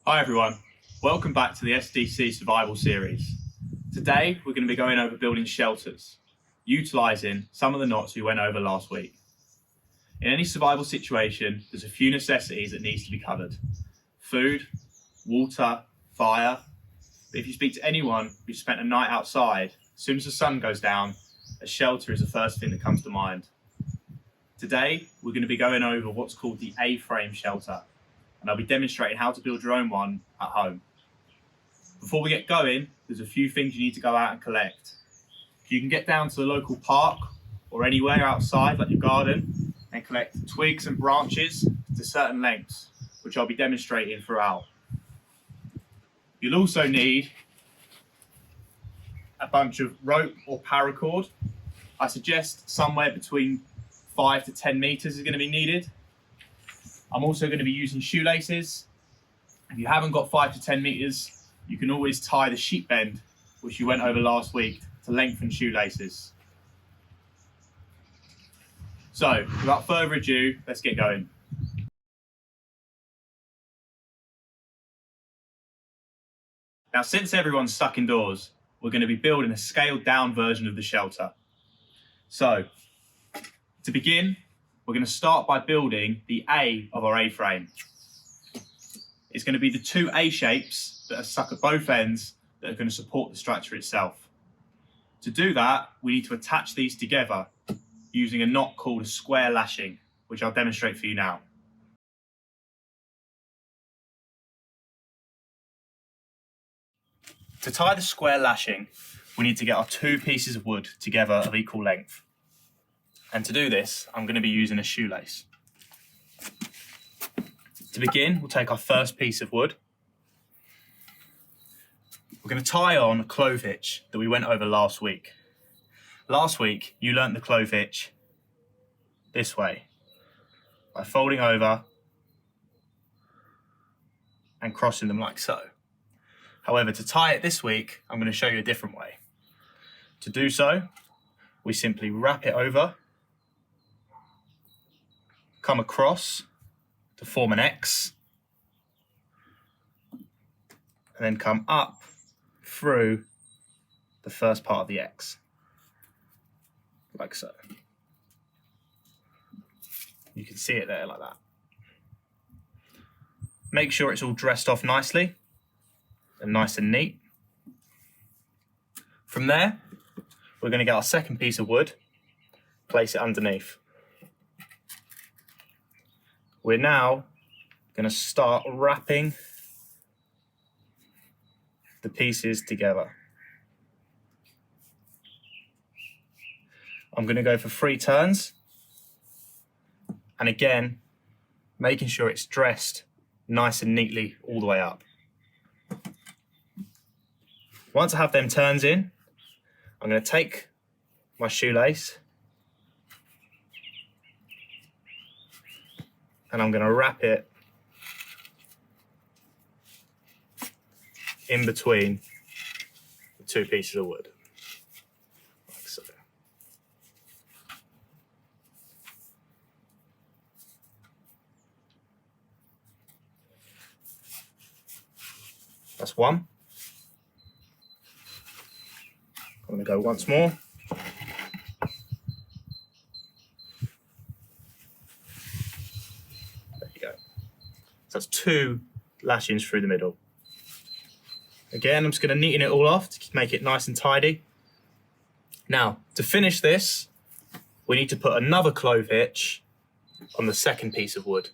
Hi everyone, welcome back to the SDC survival series. Today we're going to be going over building shelters, utilising some of the knots we went over last week. In any survival situation, there's a few necessities that needs to be covered. Food, water, fire. But if you speak to anyone who's spent a night outside, as soon as the sun goes down, a shelter is the first thing that comes to mind. Today we're going to be going over what's called the A-frame shelter, and I'll be demonstrating how to build your own one at home. Before we get going, there's a few things you need to go out and collect. You can get down to the local park or anywhere outside, like your garden, and collect twigs and branches to certain lengths, which I'll be demonstrating throughout. You'll also need a bunch of rope or paracord. I suggest somewhere between 5 to 10 meters is going to be needed. I'm also going to be using shoelaces. If you haven't got 5 to 10 meters, you can always tie the sheep bend, which you went over last week, to lengthen shoelaces. So, without further ado, let's get going. Now, since everyone's stuck indoors, we're going to be building a scaled down version of the shelter. So, to begin, we're going to start by building the A of our A-frame. It's going to be the two A shapes that are stuck at both ends that are going to support the structure itself. To do that, we need to attach these together using a knot called a square lashing, which I'll demonstrate for you now. To tie the square lashing, we need to get our two pieces of wood together of equal length. And to do this, I'm going to be using a shoelace. To begin, we'll take our first piece of wood. We're going to tie on a clove hitch that we went over last week. Last week, you learnt the clove hitch this way, by folding over and crossing them like so. However, to tie it this week, I'm going to show you a different way. To do so, we simply wrap it over, come across to form an X, and then come up through the first part of the X, like so. You can see it there like that. Make sure it's all dressed off nicely and nice and neat. From there, we're going to get our second piece of wood, place it underneath. We're now going to start wrapping the pieces together. I'm going to go for 3 turns. And again, making sure it's dressed nice and neatly all the way up. Once I have them turns in, I'm going to take my shoelace and I'm going to wrap it in between the two pieces of wood, like so. That's one. I'm going to go once more. So that's 2 lashings through the middle. Again, I'm just going to neaten it all off to make it nice and tidy. Now, to finish this, we need to put another clove hitch on the second piece of wood.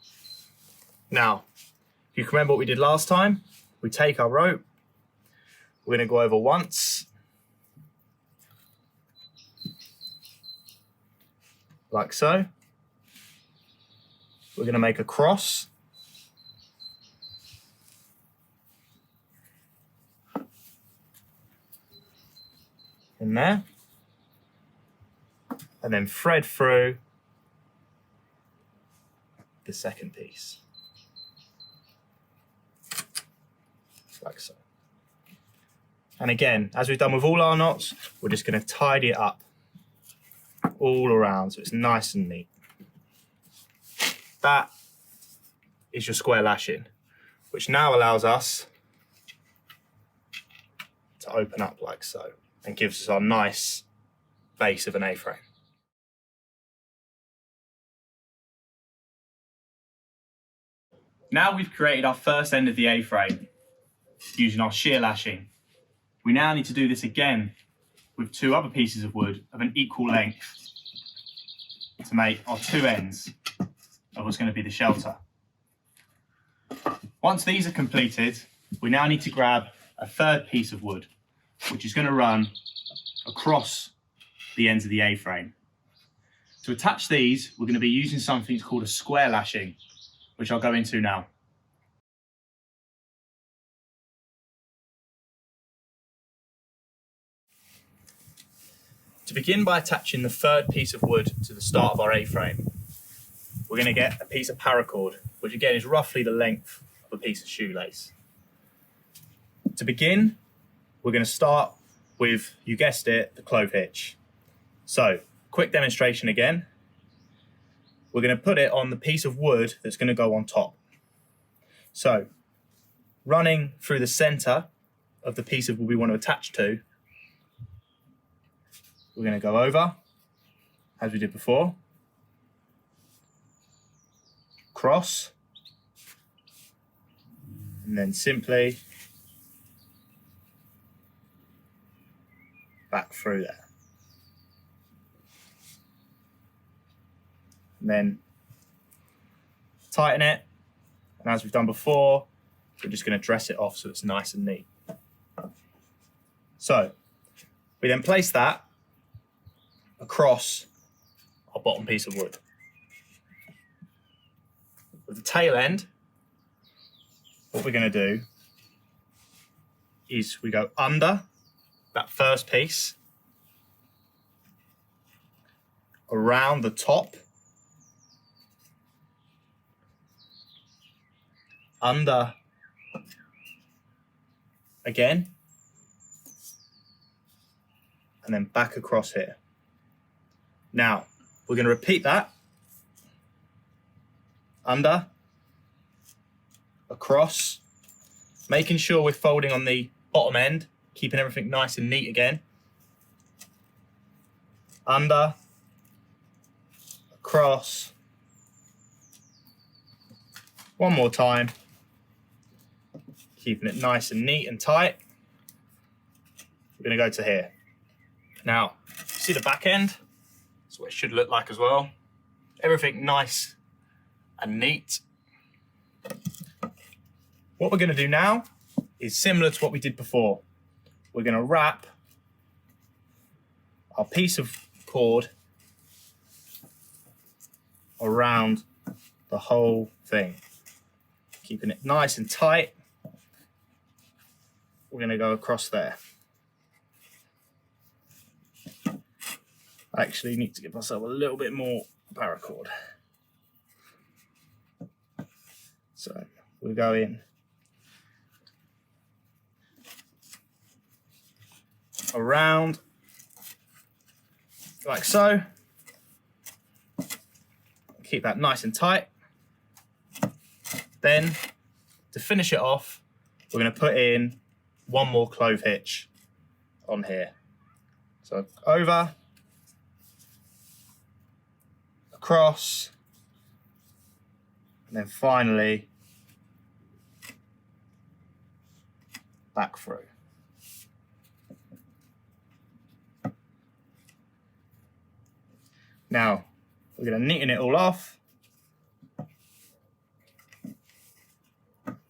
Now, if you can remember what we did last time, we take our rope, we're going to go over once, like so. We're going to make a cross. In there, and then thread through the second piece, like so. And again, as we've done with all our knots, we're just going to tidy it up all around so it's nice and neat. That is your square lashing. which now allows us to open up like so and gives us our nice base of an A-frame. Now we've created our first end of the A-frame using our shear lashing. We now need to do this again with two other pieces of wood of an equal length to make our two ends of what's going to be the shelter. Once these are completed, we now need to grab a third piece of wood, which is going to run across the ends of the A-frame. To attach these, we're going to be using something called a square lashing, which I'll go into now. To begin by attaching the third piece of wood to the start of our A-frame, we're going to get a piece of paracord, which again is roughly the length of a piece of shoelace. To begin, we're going to start with, you guessed it, the clove hitch. So, quick demonstration again. We're going to put it on the piece of wood that's going to go on top. So, running through the center of the piece of wood we want to attach to, we're going to go over, as we did before, cross, and then simply back through there. And then tighten it, and as we've done before, we're just going to dress it off so it's nice and neat. So we then place that across our bottom piece of wood. With the tail end, what we're going to do is we go under that first piece, around the top, under again, and then back across here. Now, we're going to repeat that, under, across, making sure we're folding on the bottom end, keeping everything nice and neat again. Under, across, one more time, keeping it nice and neat and tight. We're going to go to here. Now, see the back end? That's what it should look like as well. Everything nice and neat. What we're going to do now is similar to what we did before. We're going to wrap our piece of cord around the whole thing, keeping it nice and tight. We're going to go across there. I actually need to give myself a little bit more paracord. So we'll go in around like so. Keep that nice and tight. Then to finish it off, we're going to put in one more clove hitch on here. So over, across, and then finally back through. Now we're going to neaten it all off.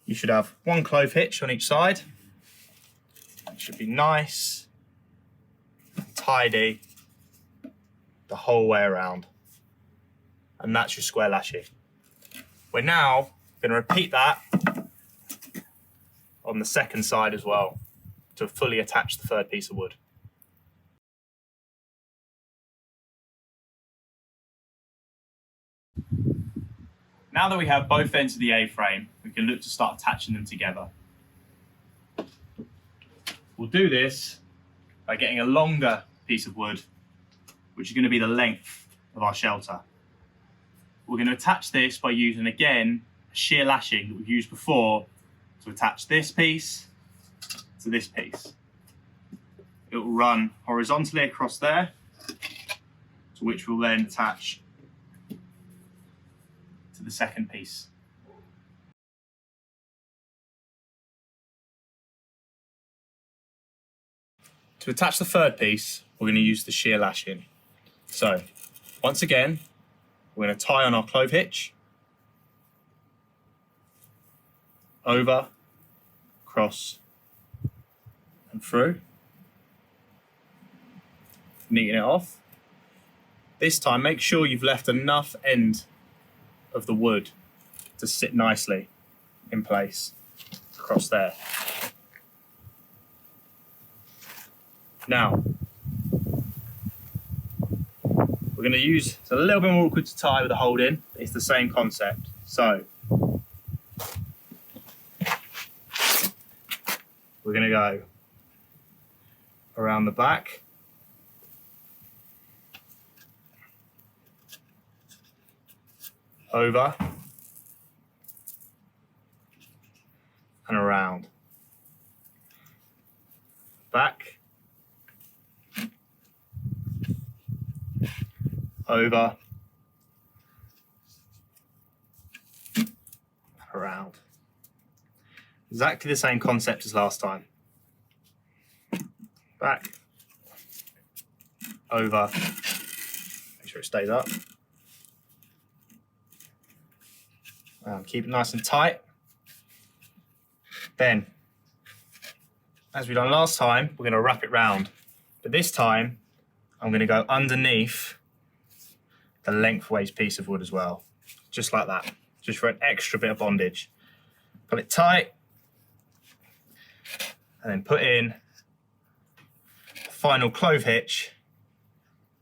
You should have one clove hitch on each side. It should be nice and tidy the whole way around. And that's your square lashing. We're now going to repeat that on the second side as well to fully attach the third piece of wood. Now that we have both ends of the A-frame, we can look to start attaching them together. We'll do this by getting a longer piece of wood, which is going to be the length of our shelter. We're going to attach this by using, again, a shear lashing that we've used before to attach this piece to this piece. It will run horizontally across there, to which we'll then attach to the second piece. To attach the third piece, we're going to use the shear lashing. So, once again, we're going to tie on our clove hitch, over, across, and through, neaten it off. This time, make sure you've left enough end of the wood to sit nicely in place across there. Now, we're going to use, it's a little bit more awkward to tie with a hold in, but it's the same concept. So, we're going to go around the back, over, and around. Back, over, around. Exactly the same concept as last time. Back, over, make sure it stays up. Keep it nice and tight. Then, as we done last time, we're going to wrap it round. But this time, I'm going to go underneath the lengthways piece of wood as well. Just like that. Just for an extra bit of bondage. Pull it tight. And then put in the final clove hitch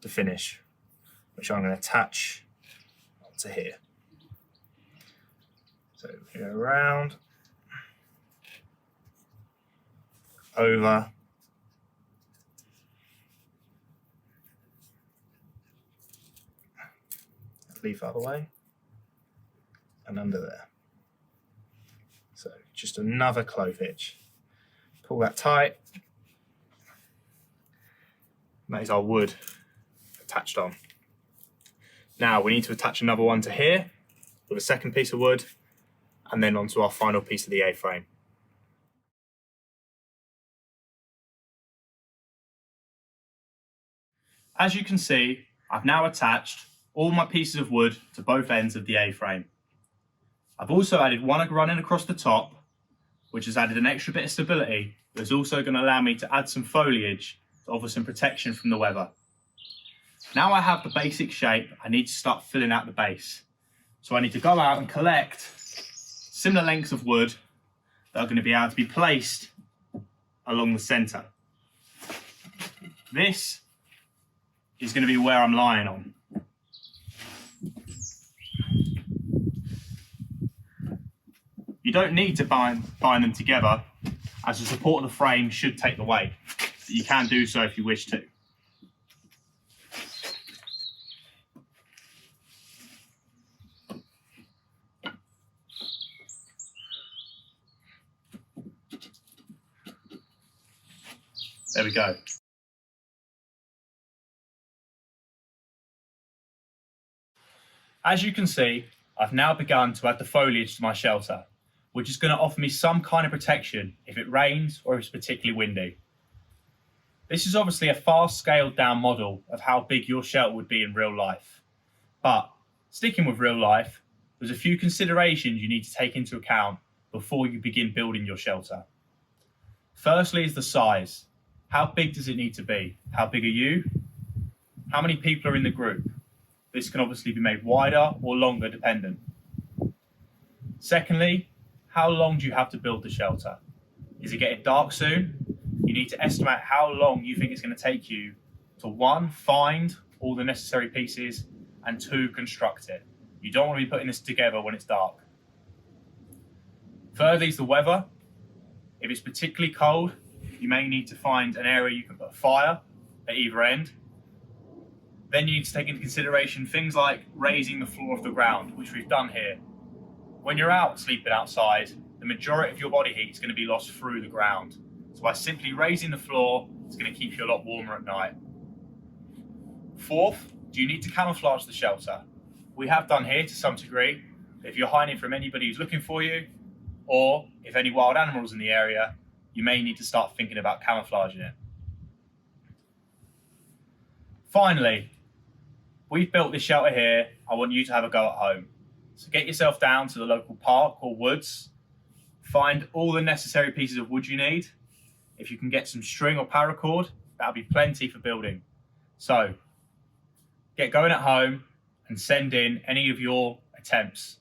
to finish, which I'm going to attach onto here. So we go around, over, leaf other way, and under there. So just another clove hitch. Pull that tight. And that is our wood attached on. Now we need to attach another one to here with a second piece of wood, and then onto our final piece of the A-frame. As you can see, I've now attached all my pieces of wood to both ends of the A-frame. I've also added one running across the top, which has added an extra bit of stability, but is also going to allow me to add some foliage to offer some protection from the weather. Now I have the basic shape, I need to start filling out the base. So I need to go out and collect similar lengths of wood that are going to be able to be placed along the centre. This is going to be where I'm lying on. You don't need to bind them together, as the support of the frame should take the weight, but you can do so if you wish to. There we go. As you can see, I've now begun to add the foliage to my shelter, which is going to offer me some kind of protection if it rains or if it's particularly windy. This is obviously a far scaled down model of how big your shelter would be in real life. But sticking with real life, there's a few considerations you need to take into account before you begin building your shelter. Firstly is the size. How big does it need to be? How big are you? How many people are in the group? This can obviously be made wider or longer dependent. Secondly, how long do you have to build the shelter? Is it getting dark soon? You need to estimate how long you think it's going to take you to 1, find all the necessary pieces, and 2, construct it. You don't want to be putting this together when it's dark. Thirdly is the weather. If it's particularly cold, you may need to find an area you can put a fire at either end. Then you need to take into consideration things like raising the floor of the ground, which we've done here. When you're out sleeping outside, the majority of your body heat is going to be lost through the ground. So by simply raising the floor, it's going to keep you a lot warmer at night. Fourth, do you need to camouflage the shelter? We have done here to some degree. If you're hiding from anybody who's looking for you, or if any wild animals in the area, you may need to start thinking about camouflaging it. Finally, we've built this shelter here. I want you to have a go at home. So get yourself down to the local park or woods, find all the necessary pieces of wood you need. If you can get some string or paracord, that'll be plenty for building. So get going at home and send in any of your attempts.